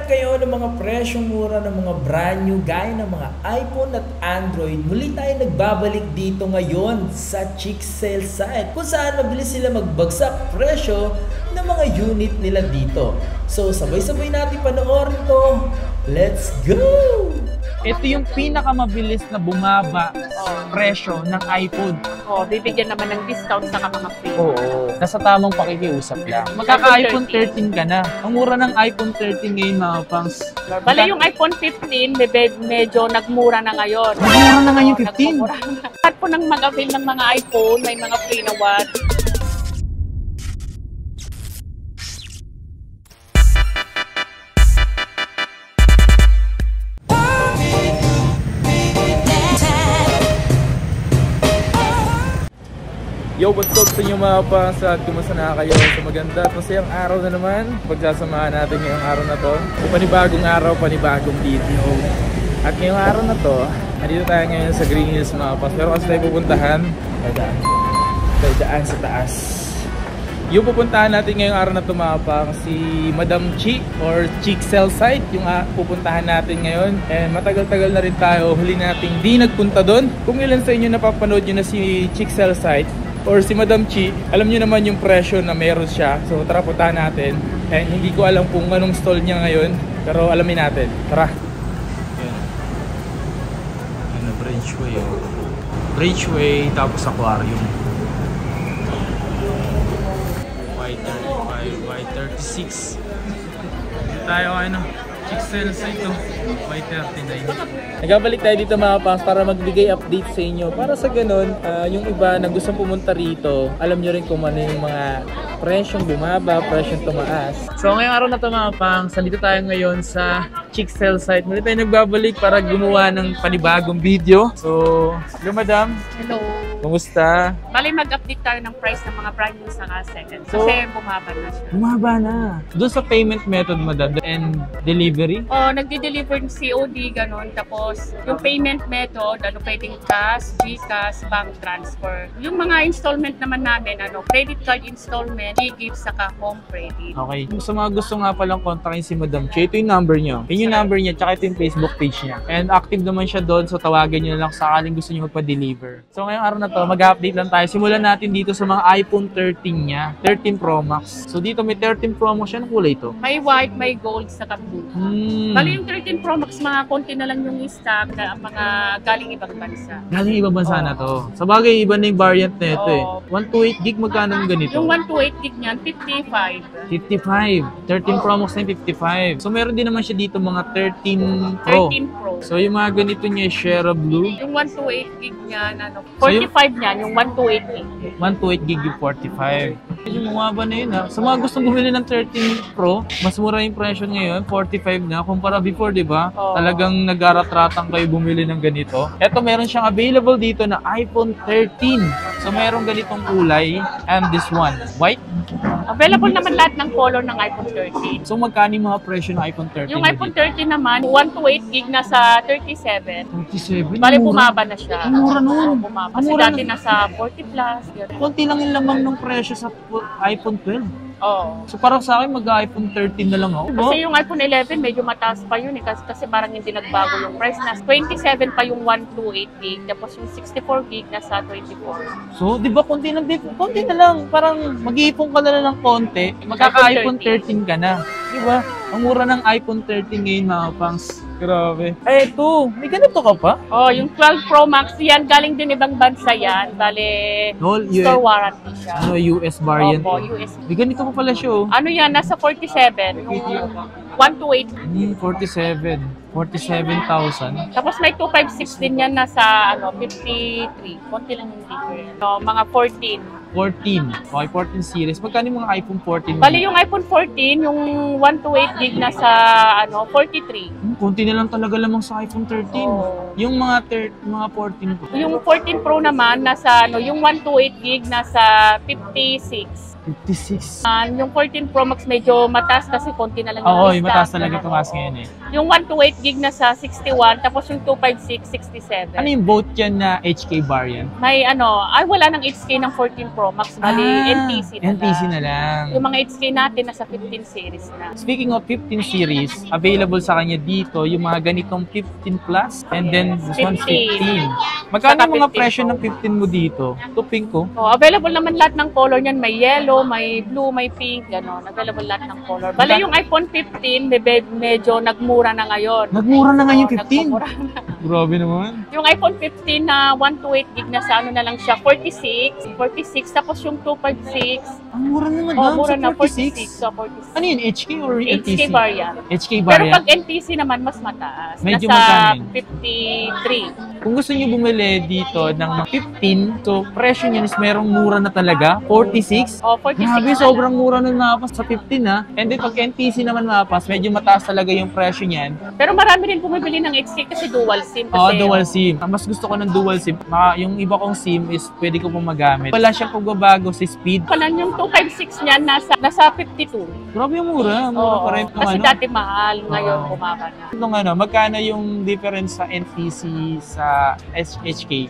kayo ng mga presyong mura ng mga brand new gaya ng mga iPhone at Android, muli tayo nagbabalik dito ngayon sa Chick Sale site kung saan mabilis sila magbagsak presyo ng mga unit nila dito. So sabay-sabay natin panoorin to. Let's go! Ito yung pinakamabilis na bumaba presyo ng iPhone. Bibigyan naman ng discount sa mga free. Oo. Nasa tamang pakikiusap lang. Magkaka-iPhone 13 ka na. Ang mura ng iPhone 13 ngayon mga pangs. Bale yung iPhone 15, medyo nagmura na ngayon. Nagmura na ngayon 15? Nagmura na. Lahat po ng mag-avail ng mga iPhone, may mga free na watch. Yo, what's up sa inyo mga pangs at kumusta na kayo sa maganda at masayang araw na naman. Pagsasamahan natin ngayong araw na to. Panibagong araw, panibagong video. At ngayong araw na to, nandito tayo ngayon sa Green Hills mga pangs. Pero kasi tayo pupuntahan, daan sa taas. Yung pupuntahan natin ngayong araw na to mga pangs, si Madam Chi or Chick Sale site yung pupuntahan natin ngayon. And matagal-tagal na rin tayo, huli nating di nagpunta doon. Kung ilan sa inyo napapanood nyo na si Chick Sale site or si Madam Chi, alam niyo naman yung presyo na meron siya. So tara, puntahan natin. And hindi ko alam kung anong stall niya ngayon, pero alamin natin. Tara. Yan, Bridgeway. Bridgeway tapos aquarium. Y35, Y36. Dito tayo Chick Sale sa ito. Y39. Nagbabalik tayo dito mga pangs para magbigay update sa inyo. Para sa ganun, yung iba na gustong pumunta rito, alam nyo rin kung ano yung mga presyong bumaba, presyong tumaas. So ngayong araw na ito mga pangs, nandito tayo ngayon sa Chick Sale site. Muli tayo nagbabalik para gumawa ng panibagong video. So, hello madam. Hello. Kumusta? Bale mag-update tayo ng price ng mga brand new sa second. Kasi bumaba na siya. Bumaba na. Doon sa payment method madam and delivery? Nagde-deliver ng COD, ganun. Tapos, yung payment method, pwedeng cash, GCash, bank transfer. Yung mga installment naman namin, credit card installment, e-gift, saka home credit. Okay. Sa mga gusto nga palang kontakin si Madam Chi, ito yung number niya. Yun yung number niya, tsaka ito yung Facebook page niya. And active naman siya doon, so tawagan niyo na lang sakaling gusto niyo magpa-deliver. So ngayong araw na to, mag-update lang tayo. Simulan natin dito sa mga iPhone 13 niya, 13 Pro Max. So dito may 13 Pro Max siya, anong kulay ito? May white, may gold, saka blue. Bali yung 13 Pro Max, mga konti na lang yung stock na mga galing ibang bansa. Galing ibang bansa na to. Sa bagay, iba na yung variant na ito eh. 128 gig, magkano yung ganito? Yung 128 gig niyan, 55. 55. 13 Pro Max na yung 55. So meron din naman siya dito mga 13 Pro. 13 Pro. So yung mga ganito niya, Share Blue. Yung 128 gig niyan, 45 niyan, yung 128 gig. 128 gig yung 45. Yung bumaba na yun ha. Sa mga gustong bumili ng 13 Pro, mas mura yung presyo ngayon, 45 na. Kumpara before, di ba? Talagang nag-aratratang kayo bumili ng ganito. Eto, meron siyang available dito na iPhone 13. So meron ganitong kulay and this one, white. Available naman lahat ng color ng iPhone 13. So magkano yung mga presyo ng iPhone 13? Yung iPhone 13 naman, 128 gig na sa 37. 37? Bale, bumaba na siya. Ang mura nun. Bumaba. Kasi dati nasa 40 plus. Konti lang yung lamang ng presyo sa iPhone 12. Oo. So parang sa akin, mag-iPhone 13 na lang ako. Kasi yung iPhone 11, medyo mataas pa yun eh. Kasi parang hindi nagbago yung price. Na 27 pa yung 128 gig. Tapos yung 64 gig nasa 24. So, di ba, konti na lang. Parang mag-iipon ka na lang ng konti. Magkaka-iPhone 13 ka na. Di ba? Ang mura ng iPhone 13 ngayon mga pangs. Grabe. Eh, ito. May ganito ka pa? Yung 12 Pro Max, yan. Galing din ibang bansa yan. Bale, store warranty siya. US variant. Opo, US. May ganito pa pala siya, oh. Yan? Nasa 47. Yung 128. 47. 47,000. Tapos may 256 din yan nasa 53. Konti lang yung difference. So, mga 14. 14. Okay, 14 series. Magkano yung mga iPhone 14? Bali yung iPhone 14, yung 128 gig nasa 43. Konti na lang talaga lamang sa iPhone 13. Oo. Yung mga 14 Pro. Yung 14 Pro naman, nasa yung 128 gig, nasa 56. 56. Yung 14 Pro Max medyo mataas kasi konti na lang Oo, yung yung mataas talaga tumaas ngayon eh. Yung 128 gig nasa 61, tapos yung 256, 67. Ano yung both yan na HK variant? May wala nang HK ng 14 Pro Max, bali NTC na NTC lang. na lang. Yung mga HK natin nasa 15 series na. Speaking of 15 series, available sa kanya dito yung mga ganitong 15 Plus and then this one's 15. Magkano Saka yung mga 15 presyo Pro. ng 15 mo dito? Ito pink ko. So, available naman lahat ng color niyan. May yellow, may blue, may pink, gano'n. Available lahat ng color. Bale, yung iPhone 15, medyo nagmura na ngayon. Nagmura na nga yung 15. Nagmura na. Grabe naman. Yung iPhone 15 na 128 gig na sa na lang siya, 46, tapos yung 256, Ang mura naman mura sa na, 46. 46. So, 46. Ano yun? HK or NTC? HK variant. HK Pero variant. pag NTC naman, mas mataas. Medyo Nasa magkano 53. Kung gusto niyo bumili dito ng mga 15, so presyo niyan is merong mura na talaga, 46. O, 46 Grabe, na sobrang mura nun mapas sa 15 ha. And then pag NTC naman mapas, medyo mataas talaga yung presyo niyan. lang. Pero marami rin bumibili ng HK kasi dual SIM. Oo, Kasi, dual SIM. Ang mas gusto ko ng dual SIM, yung iba kong SIM is pwede ko pong magamit. Wala siyang pagbabago sa speed. Kanan yung 256 niyan, nasa 52. Grabe yung mura. Mura Oo, pa rin. kasi dati mahal, ngayon Oo. bumaba na. Nung magkano yung difference sa NTC sa HK?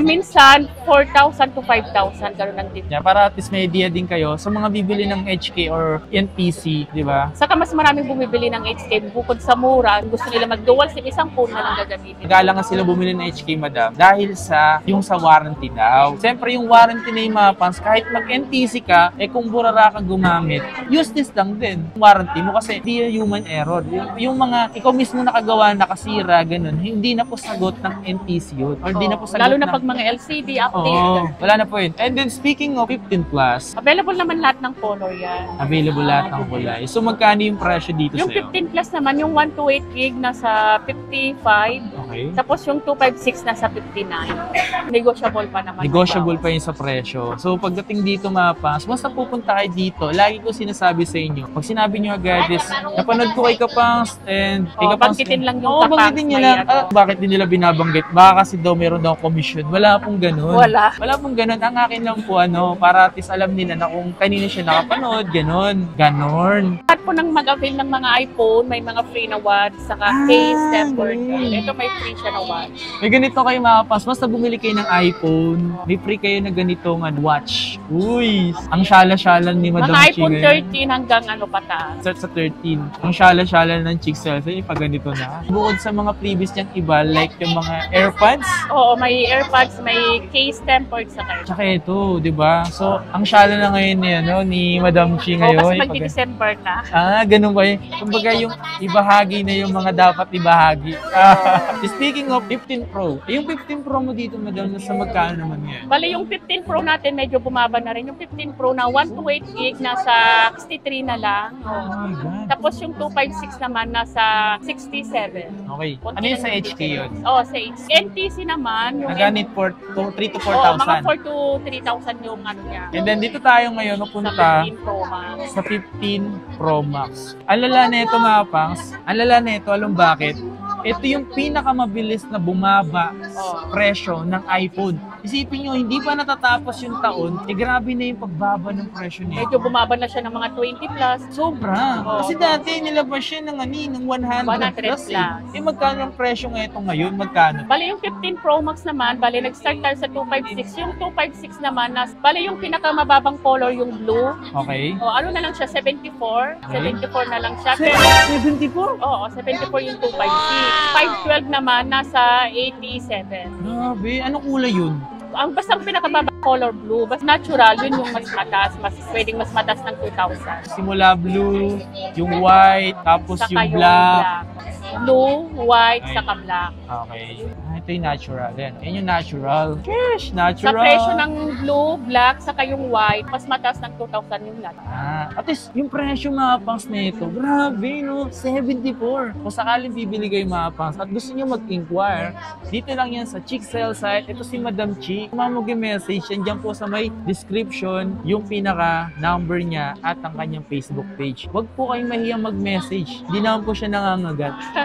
Minsan 4,000 to 5,000, gano'n ang tip. Yeah, para at least may idea din kayo sa mga bibili ng HK or NTC, di ba? Saka mas maraming bumibili ng HK bukod sa mura. Gusto nila mag-dual SIM, isang phone na lang gagamitin. Nagala nga sila bumili ng HK, madam, dahil sa warranty daw. Siyempre, yung warranty na yung mga fans, kahit mag-NTC ka, kung burara ka gumamit, useless lang din. Yung warranty mo kasi hindi yung human error. Yung mga, ikaw mismo nakagawa, nakasira, ganun, hindi na po sagot ng NTC yun. Or hindi na po sagot Lalo na ng... pag mga LCD update. Oo, wala na po yun. And then, speaking of 15 Plus, Available naman lahat ng color yan. available lahat ng kulay. So, magkano yung presyo dito Yung sa'yo? 15 plus naman, yung 128 gig nasa 55. Okay. Tapos yung 256 nasa 59. Negotiable pa naman. Negotiable pa yun sa presyo. So, pagdating dito mapas, basta pupunta kayo dito, lagi ko sinasabi sa inyo, pag sinabi nyo agad is, napanood ko kay Kapangs and kay Kapangs. Banggitin lang yung Oo, Kapangs, banggitin nyo may lang. ano. Bakit din nila binabanggit? Baka kasi daw meron daw commission. Wala pong ganun. Wala. Wala pong ganun. Ang akin lang po, para at least alam nila na kung kanino siya nakapanood, ganun. Ganon. Lahat po ng mag-avail ng mga iPhone, may mga free na watch, saka case, tempered. okay. Ito may free siya na watch. May ganito kayo mapas. Basta bumili kayo ng iPhone, may free kayo na ganitong watch. Uy, ang syala-syalan ni Madam Mga Chi iPhone ngayon. 13 hanggang pataas. Start sa 13. Ang syala-syala ng chicks selfie, pag ganito na. Bukod sa mga previous niyang iba, like yung mga AirPods, Oo, may AirPods, may case tempered sa card. tsaka ito, di ba? So, ang syala na ngayon ni Madam Chi Oo, ngayon. kasi yung magdi-December na. ganun ba yun? Kumbaga yung ibahagi na yung mga dapat ibahagi. Speaking of 15 Pro, yung 15 Pro mo dito, Madam, nasa magkano naman yan? Bali, yung 15 Pro natin medyo bumaba na rin. Yung 15 Pro na 128 gig nasa 63 na lang. Oh my God. Tapos yung 256 naman nasa 67. Okay. Ano yung sa HK yun? Oo, sa HK. NTC naman, yung Naganit for 3 to mga 4,000. 4 to 3,000 yung ano niya. And then dito tayo ngayon Sa napunta 15 Pro Max. sa 15 Pro Max. Ang lala nito mga pangs, ang lala nito, alam bakit? Ito yung pinakamabilis na bumaba sa presyo ng iPhone. Isipin nyo, hindi pa natatapos yung taon, grabe na yung pagbaba ng presyo niya. Medyo bumaba na siya ng mga 20 plus. Sobra. Oo. Kasi dati nilabas siya ng 100 100 plus. plus. Magkano ang presyo ngayon? Magkano? Bali yung 15 Pro Max naman, bali nag-start tayo sa 256. Yung 256 naman, bali yung pinakamababang color yung blue. Okay. O ano na lang siya, 74. Okay. 74 na lang siya. 74? Oo, 74 yung 256. 512 naman, nasa 87. Grabe. Anong kulay yun? Ang basta ang pinakababa color blue, basta natural, yun yung mas mataas, pwedeng mas mataas ng 2,000. Simula blue, yung white, tapos Saka yung black. Blue, white, Ay. saka black. Okay. Ito yung natural. Yan yung natural. Yes, Sa natural. presyo ng blue, black, saka yung white, mas mataas ng 2,000 yung lahat. At least, yung presyo mga pangs na ito, grabe no, 74. Kung sakaling bibili kayo mga pangs at gusto nyo mag-inquire, dito lang yan sa Chicksale site. Ito si Madam Chi. Kung mag-message, yan dyan po sa may description, yung pinaka-number niya at ang kanyang Facebook page. Huwag po kayong mahiyang mag-message. Hindi naman po siya nangangagat.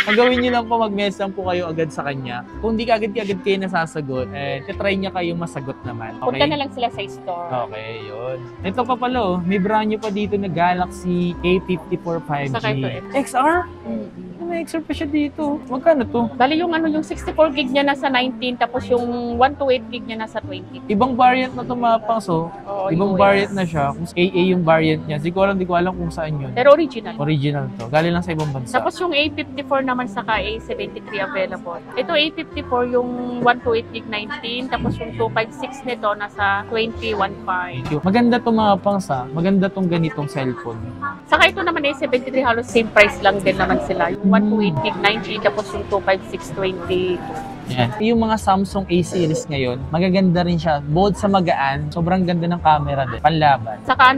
Ang gawin nyo lang po, mag-message lang po kayo agad sa kanya. Kung di agad kayo nasasagot, try niya kayong masagot naman. Okay? Punta na lang sila sa store. Okay, yun. Ito pa pala, oh. May brand new pa dito na Galaxy A54 5G. Saka ito, XR? May XR pa siya dito. Magkano to? Bali yung yung 64 gig niya nasa 19, tapos yung 128 gig niya nasa 20. Ibang variant na to, mga pangs, oh. Oo, Ibang US. variant na siya. Kung AA yung variant niya. Di ko alam kung saan yun. Pero original. Original to. Galing lang sa ibang bansa. Tapos yung A54 naman saka A73 available. Ito A54 yung 128 gig 19, tapos yung 256 nito nasa 2015. Maganda to, mga pangs, ha. Maganda tong ganitong cellphone. Saka ito naman A73 halos same price lang din naman sila. Yung 128 gig 19, tapos yung 256 20. Yan. Yung mga Samsung A series ngayon, magaganda rin siya. Both sa magaan, sobrang ganda ng camera din. Panlaban. Saka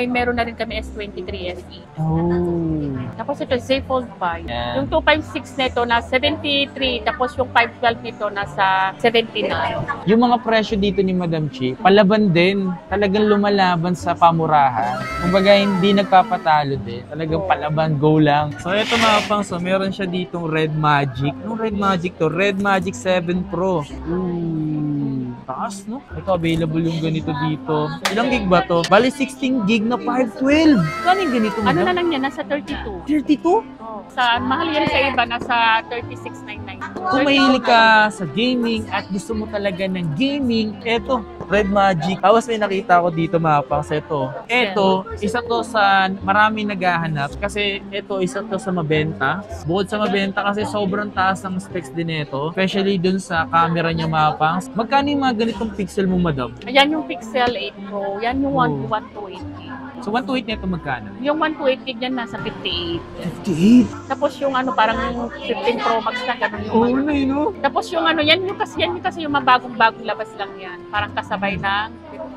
meron na rin kami S23 SE. Oh. Tapos ito, Z Fold 5. Yeah. Yung 256 nito na 73, tapos yung 512 nito nasa 79. Yung mga presyo dito ni Madam Chi, palaban din. Talagang lumalaban sa pamurahan. Kumbaga, hindi nagpapatalo din. Talagang palaban, go lang. So, ito mga pangs, so, meron siya ditong Red Magic. Yung Red Magic to, Red Magic 7 Pro. Ooh. Taas, no? Ito, available yung ganito dito. Ilang gig ba to? Bali, 16 gig na 512. Ano yung ganito, Ano Madam? na lang yan? Nasa 32. 32? Oh. Mahal yan sa iba, nasa 3699. Kung mahilig ka sa gaming at gusto mo talaga ng gaming, eto, Red Magic. Tapos may nakita ko dito, mga pangs, eto. Eto, isa to sa marami naghahanap kasi eto, isa to sa mabenta. Bukod sa mabenta kasi sobrang taas ng specs din ito. Especially dun sa camera niya, mga pangs. Magkano yung mga ganitong pixel mo, Madam? Ayan yung Pixel 8 Pro. Yan yung 128 gig. So, 128 nito magkano? Yung 128 gig yan nasa 58. 58? Tapos yung parang 15 Pro Max na gano'n yung Oo na yun, no? Tapos yung yan yung kasi yung mabagong-bagong labas lang yan. Parang kasabay ng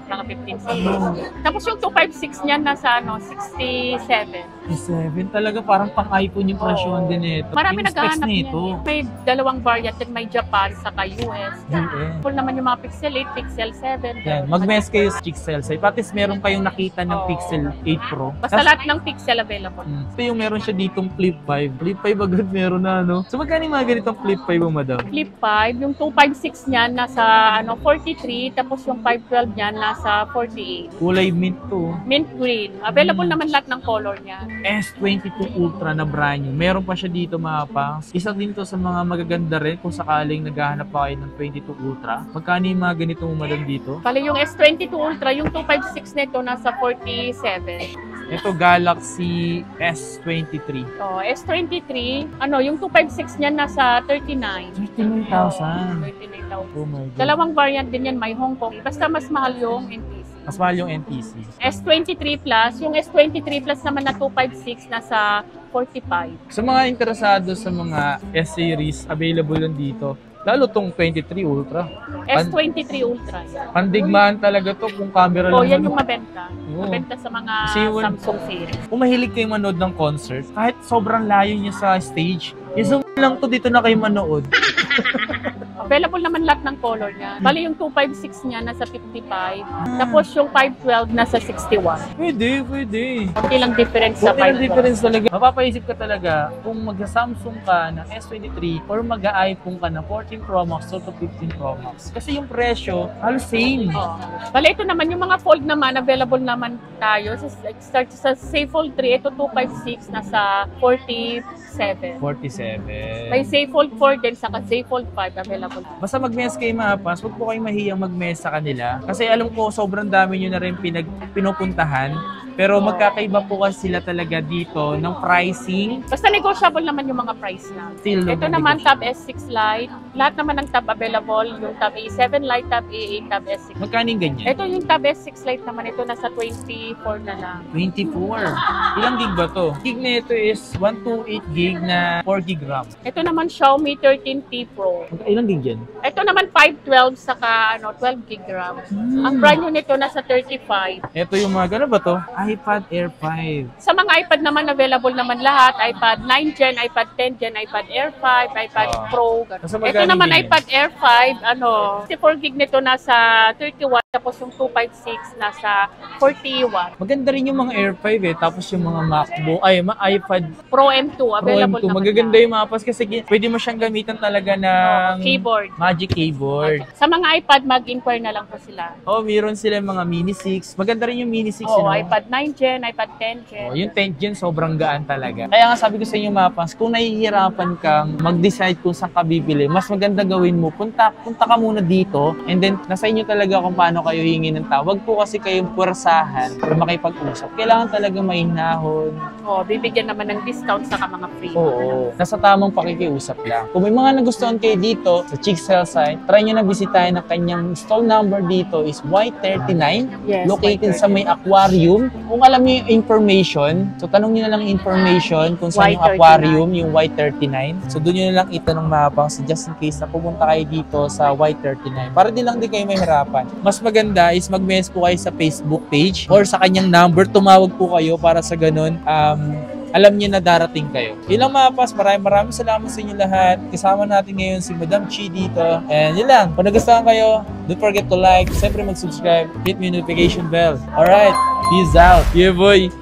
mga 15 series. Tapos yung 256 niyan nasa 67. 7 talaga, parang pang-iPhone yung presyon din nito. Marami Yung specs naghahanap nito. niyan. May dalawang variant din, may Japan saka US. Full naman yung mga Pixel 8, Pixel 7. Yan, mag-mess kayo sa Pixel. Sa Patis meron kayong nakita ng Oo. Pixel 8 Pro. Basta lahat ng Pixel available. Ito yung meron siya ditong Flip 5. Flip 5 agad meron na, no? So magkano yung mga ganitong Flip 5 mo, Madam? Flip 5, yung 256 niyan nasa 43, tapos yung 512 niyan nasa 48. Kulay mint to. Mint green. Available naman lahat ng color niya. S22 Ultra na brand new. Meron pa siya dito, mga pangs. Isa din to sa mga magaganda rin kung sakaling naghahanap pa kayo ng 22 Ultra. Magkano yung mga ganito mo, Madam, dito? Kali yung S22 Ultra, yung 256 nito nasa 47. Ito, Galaxy S23. So, S23, yung 256 niyan nasa 39. 39,000. 39,000. Oh my God. Dalawang variant din yan, may Hong Kong. Basta mas mahal yung NTC. Mas mahal yung NTC. S23 Plus, yung S23 Plus naman na 256 nasa 45. Sa mga interesado sa mga S-series, available lang dito. Lalo tong 23 Ultra. S23 Ultra. Pandigmaan talaga to kung camera lang. Oh, yan yung mabenta. Oo. Mabenta sa mga Kasi yun- Samsung series. Kung mahilig kayo manood ng concert, kahit sobrang layo niya sa stage, isang lang to dito na kayo manood. Available naman lahat ng color niya. Bali yung 256 niya nasa 55. Tapos yung 512 nasa 61. Pwede. Kunti lang difference sa Buti lang 512. difference talaga. Mapapaisip ka talaga kung mag-Samsung ka ng S23 or mag-iPhone ka ng 14 Pro Max or 15 Pro Max. Kasi yung presyo, halos same. Oh. Bali ito naman, yung mga fold naman, available naman tayo. Start sa Safe Fold 3, ito 256 nasa 47. 47. May Safe Fold 4 din, saka Safe Fold 5 available. Basta mag-mess kayo, mga pas, huwag po kayong mahiyang mag-mess sa kanila. Kasi alam ko, sobrang dami nyo na rin pinupuntahan. Pero magkakaiba po kasi sila talaga dito ng pricing. Basta negotiable naman yung mga price na. Still, Ito naman, Tab S6 Lite. Lahat naman ng Tab available. Yung Tab A7 Lite, Tab A8, Tab S6. Magkano yung ganyan? Ito yung Tab S6 Lite naman. Ito nasa 24 na lang. 24. Ilang gig ba to? Gig na ito is 128 gig na 4 gig RAM. Ito naman Xiaomi 13T Pro. Ilang gig yan? Ito naman 512 saka 12 gig RAM. Ang brand new nito nasa 35. Ito yung mga gano'n ba to? iPad Air 5. Sa mga iPad naman available naman lahat. iPad 9 Gen, iPad 10 Gen, iPad Air 5, iPad Pro. Ganun. Kasi Ito magkano naman din yan? iPad Air 5, 64 gig nito nasa 31. Tapos yung 256 nasa 41. Maganda rin yung mga Air 5 eh. Tapos yung mga MacBook, iPad Pro M2 Pro available M2. naman Magaganda na. yung mga pass kasi pwede mo siyang gamitan talaga ng Keyboard. Magic Keyboard. Sa mga iPad, mag-inquire na lang po sila. Oh, meron sila mga Mini 6. Maganda rin yung Mini 6. Oo, iPad 9 Gen, iPad 10 Gen. Oh, yung 10 Gen sobrang gaan talaga. Kaya nga sabi ko sa inyo mga pans, kung nahihirapan kang mag-decide kung saan ka bibili, mas maganda gawin mo, punta ka muna dito and then nasa inyo talaga kung paano kayo hingi ng tawag po kasi kayong puwersahan or makipag-usap. Kailangan talaga mahinahon. Oh, bibigyan naman ng discount sa mga free. Oo. Nasa tamang pakikiusap lang. Kung may mga nagustuhan kayo dito sa Chicksale site, try nyo na bisitahin ang kanyang stall number dito is Y39. Yes, Located Y39. sa may aquarium. Kung alam niyo yung information, so tanong niyo na lang information kung saan yung Y39. aquarium, yung Y39. So doon niyo na lang itanong mapang so just in case na pumunta kayo dito sa Y39. Para di lang din kayo mahirapan. Mas maganda is mag-message po kayo sa Facebook page or sa kanyang number. Tumawag po kayo para sa ganun. Alam niyo na darating kayo. Yun lang mga pas, maraming salamat sa inyo lahat. Kasama natin ngayon si Madam Chi dito. And yun lang, kung nagustuhan kayo, don't forget to like, siyempre mag-subscribe, hit mo yung notification bell. Alright, peace out. Yeah boy!